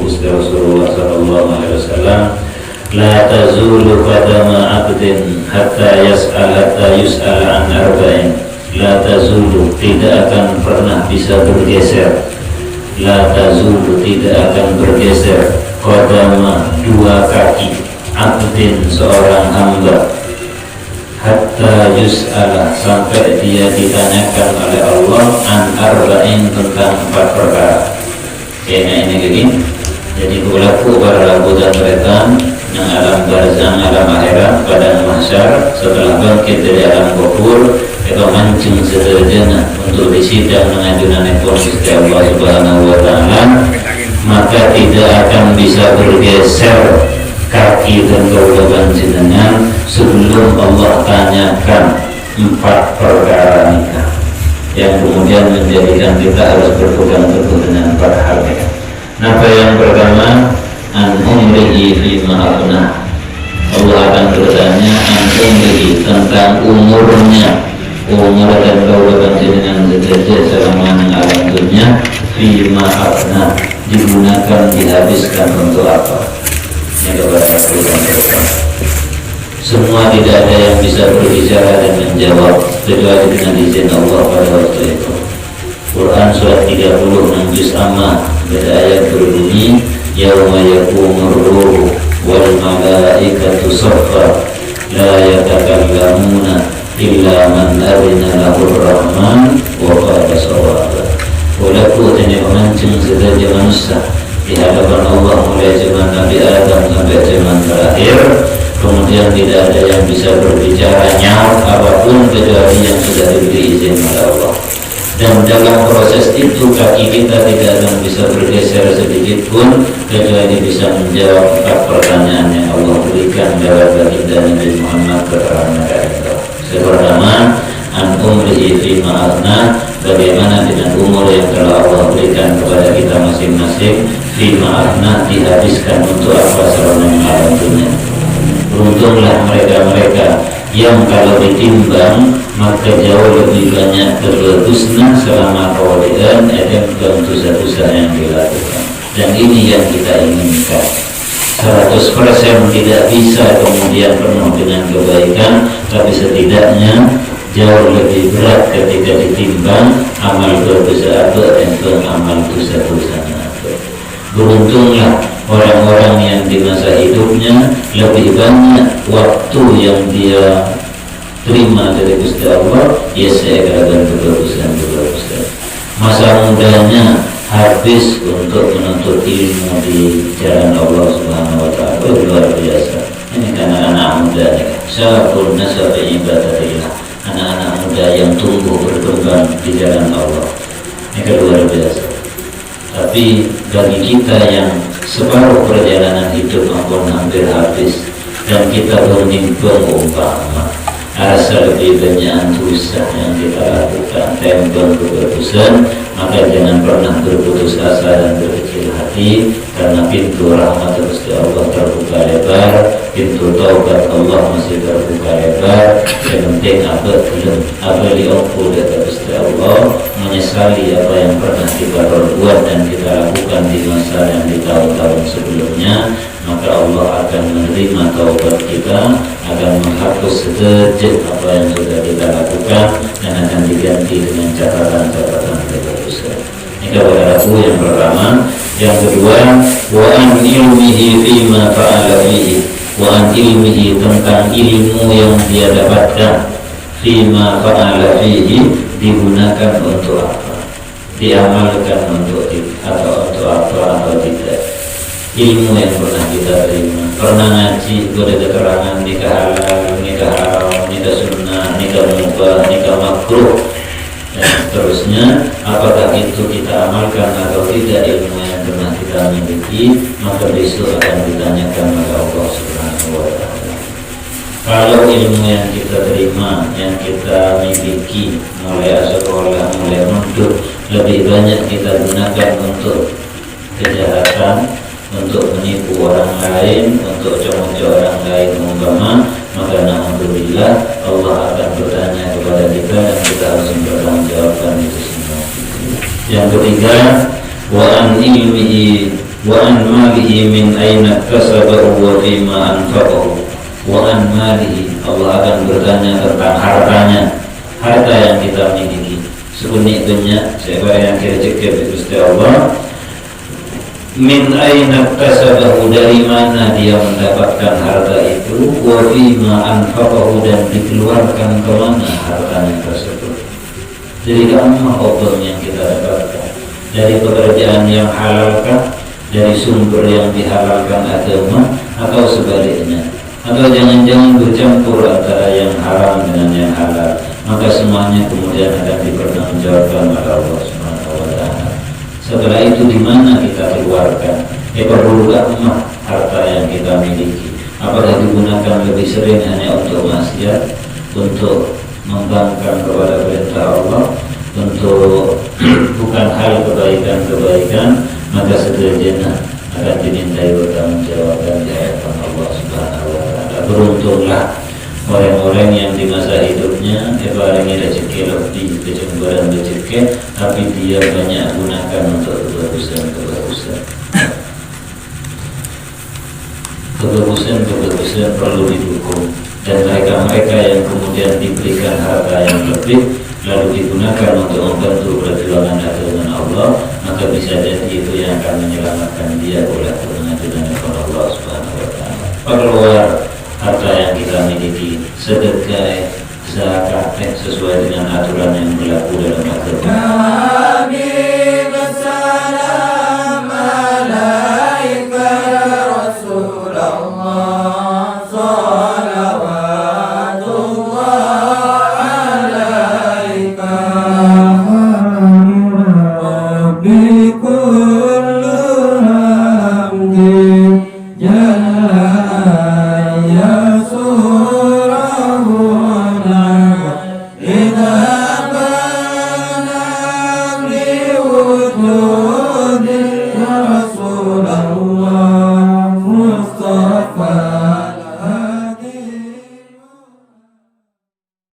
Gusti Rasulullah sallallahu alaihi wasallam, la tazulu qadama 'abdin hatta yus'al an arba'in. La tazulu, tidak akan pernah bisa bergeser. La tazulu, tidak akan bergeser. Qadama, dua kaki, 'abdin, seorang hamba, hatta yus'ala, sampai dia ditanyakan oleh Allah an arba'in, tentang 4 perkara. Kayaknya ini gini. Jadi berlaku para lagu dan tretan yang alam barzang, alam akhirat, pada mahsyar, setelah bangkit dari alam kubur, itu mancing sederhana untuk disidang mengajukan Gusti Allah Subhanahu wa taala, maka tidak akan bisa bergeser kaki dan kaulaban jenengan sebelum Allah tanyakan 4 perkara nikah, yang kemudian menjadikan kita harus berpegang teguh dengan 4 hal. Apa yang pertama, an umrihi fima afnah. Allah akan bertanya an umrihi, tentang umurnya, umur dan kaulaban jenengan sederhana selama alam dunia, fima afnah, digunakan, dihabiskan untuk apa? Ini kepada kita. Semua tidak ada yang bisa berbicara dan menjawab kecuali dengan izin Allah pada waktu itu. Quran surat 36 juz Amma pada ayat berbunyi, yauma yaqumur ruh wal malaikatu saffa la yatakallamuna illa man adina lahur rahman wa qala shawaba. Walaupun ini memancing sederhana manusia di hadapan Allah mulai zaman Nabi Adam sampai zaman terakhir, kemudian tidak ada yang bisa berbicara nyaut apapun kecuali yang sudah diberi izin oleh Allah. Dan dalam proses itu kaki kita tidak akan bisa bergeser sedikit pun kecuali bisa menjawab 4 pertanyaan yang Allah berikan lewat baginda Nabi Muhammad keterangan itu. Pertama, an umrihi fima afna, bagaimana dengan umur yang telah Allah berikan kepada kita masing-masing, fima afna, dihabiskan untuk apa selama alam dunia. Beruntunglah mereka-mereka yang kalau ditimbang maka jauh lebih banyak keberhusna selama kewalian dan dosa-dosa yang dilakukan. Dan ini yang kita inginkan. 100% tidak bisa kemudian penuh dengan kebaikan, tapi setidaknya jauh lebih berat ketika ditimbang amal berdosa dan amal dosa-dosa. Beruntunglah orang-orang yang di masa hidupnya lebih banyak waktu yang dia terima dari Gusti Allah, ya saya dan berdosa. Masa mudanya habis untuk menuntut ilmu di jalan Allah Subhanahu wa taala, luar biasa. Ini kan anak-anak muda, syabun nasabi ibadatillah, anak-anak muda yang tumbuh berkembang di jalan Allah. Ini luar biasa. Tapi bagi kita yang separuh perjalanan hidup ampun hampir habis dan kita bernimbang umpama asa lebih banyak dosa yang kita lakukan dan berdosa, maka jangan pernah berputus asa dan berkecil hati, karena pintu rahmat Gusti Allah terbuka lebar, pintu taubat Allah masih terbuka lebar. Yang penting apa diampuni dari Gusti Allah, menyesali apa yang pernah kita perbuat dan kita lakukan di masa dan di tahun-tahun sebelumnya, maka Allah akan menerima taubat kita, akan menghapus sedikit apa yang sudah kita lakukan dan akan diganti dengan catatan-catatan dosa. Ini kabar aku yang pertama. Yang kedua, wa an ilmihi fima fa'ala fihi, wa an ilmihi, tentang ilmu yang dia dapatkan, fima fa'ala fihi, digunakan untuk apa, diamalkan untuk apa atau tidak. Ilmu yang pernah kita terima, pernah ngaji, ada keterangan nikah halal, nikah haram, nikah sunnah, nikah mubah, nikah makruh, dan seterusnya. Apakah itu kita amalkan atau tidak ilmu yang pernah kita miliki, maka besok akan ditanyakan oleh Allah Subhanahu wa taala. Kalau ilmu yang kita terima, yang kita miliki, mulai sekolah, mulai nuntut, lebih banyak kita gunakan untuk kejahatan, untuk menipu orang lain, untuk comong orang lain umpama, maka alhamdulillah Allah akan bertanya kepada kita dan kita harus bertanggung jawabkan itu semua. Yang ketiga, wa an ilmihi wa an malihi min aina kasabahu wa fima anfaqahu. Wa an malihi, Allah akan bertanya tentang hartanya, harta yang kita miliki. Sebenarnya siapa yang kira cekap Gusti Allah. Min aina kasabahu, dari mana dia mendapatkan harta itu, wa fima anfaqahu, dan dikeluarkan ke mana hartanya tersebut. Jadi keempat option yang kita dapatkan, dari pekerjaan yang halalkah, dari sumber yang dihalalkan agama, atau sebaliknya, atau jangan-jangan bercampur antara yang haram dengan yang halal, maka semuanya kemudian akan dipertanggungjawabkan oleh Allah Subhanahu wa Ta'ala. Setelah itu di mana kita keluarkan? Perlukah emas harta yang kita miliki? Apakah digunakan lebih sering hanya untuk maksiat, untuk membangkang kepada perintah Allah, untuk bukan hal kebaikan-kebaikan, maka sederhana akan dimintai pertanggungjawaban di hadapan Allah Subhanahu wa Ta'ala. Beruntunglah orang-orang yang di masa hidupnya paling rezeki lebih, kecemburuan rezeki, tapi dia banyak gunakan untuk kebagusan-kebagusan. Kebagusan perlu didukung, dan mereka-mereka yang kemudian diberikan harta yang lebih lalu digunakan untuk membantu perjuangan agama Allah, maka bisa jadi itu yang akan menyelamatkan dia oleh pengadilan Allah Subhanahu wa Ta'ala. Keluar harta yang kita miliki, sedekah, zakat sesuai dengan aturan yang berlaku dalam agama.